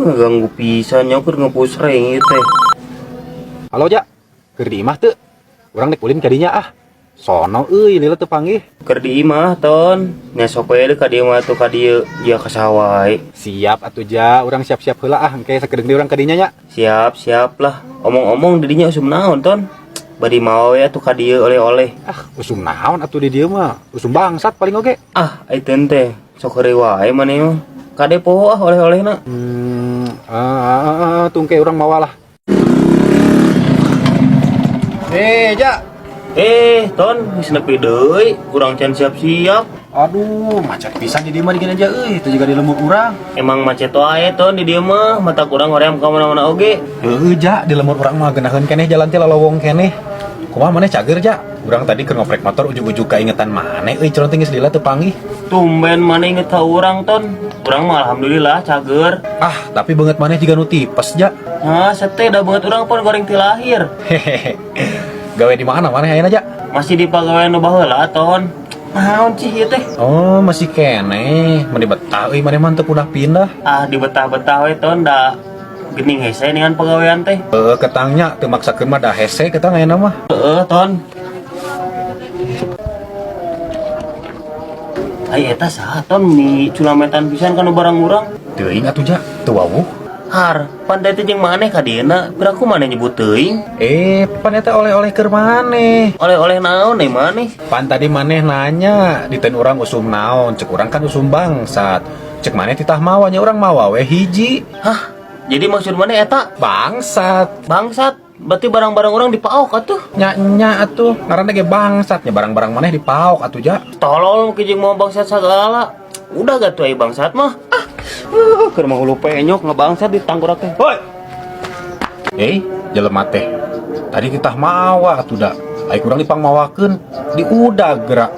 ngeganggu pisan nya keur ngepush reng ieu teh. Halo Jak, keur di imah teu? Urang dek ulin kadinya ah. Sono euy lila teu panggih. Keur di imah ton, nya sok we ka dieu mah tuh ka dieu ieu ka sawah wae. Siap atuh Ja, urang siap-siap heula ah engke sakedeung di urang kadinya nya. Siap lah. Omong-omong di dinya usum naon ton? Bari mau ya tuh ka dieu oleh-oleh. Ah, usum naon atuh di dieu mah? Usum bangsat paling oge. Ah, ayeuna teh sok heureuy wae maneh mah. Kade poho ah oleh-olehna. Tungke urang mawalah. Ja. Ton, geus nepi deui, urang can siap-siap. Aduh, macet pisan di dieu mah digini aja euy, teu juga di lembur urang. Emang macet wae ton di dieu mah, mata kurang hoream ka mana-mana oge. Heuh Ja, di lembur urang mah geunaheun keneh jalan teh lalowong keneh. Kumaha maneh cager Ja? Urang tadi keur ngoprek motor ujug-ujug kaingetan maneh euy celonting geus lila teu panggih. Tumben maneh inget ka urang ton. Urang mah alhamdulillah cager. Ah, tapi beungeut maneh jiga nu tipes Ja. Nah, sete da beungeut urang pun goreng ti lahir. Hehehe. Gawe di mana maneh ayeuna Ja? Masih di pagawean nu baheula ton. Naon sih ieu teh? Oh, masih keneh. Mun di betah euy maneh mah teu punah pindah. Ah, di betah-betah we ton da geuning hese dengan pagawean teh. Ketangnya teu maksakeun mah da hese ketang ayeuna mah. Ton. Ai eta saha ton mi culametan pisan kana barang urang? Teuing atuh Ja, teu wawuh. Har, pandai teh jeung maneh ka dieuna, biraku maneh nyebut teuing. Pan eta oleh-oleh keur maneh. Oleh-oleh naon maneh? Pan tadi maneh nanya, diten urang usum naon, cek urang kan usum bangsat. Cek maneh titah mawa nya urang mawa we hiji. Hah? Jadi maksud maneh eta Bangsat. bangsat? Berarti barang-barang orang dipaok atuh. Nya atuh, ngaranna ge bangsat, nya barang-barang maneh dipaok atuh Ja. Tolol ke jeung mau bangsat sagala. Udah gak tuh ai bangsat mah. Keur mah hulu penyok ngabangsat di tanggorak teh. Hoi. Jelema teh. Tadi titah mawa atuh da. Ai kurang dipangmawakeun, diudag gerak.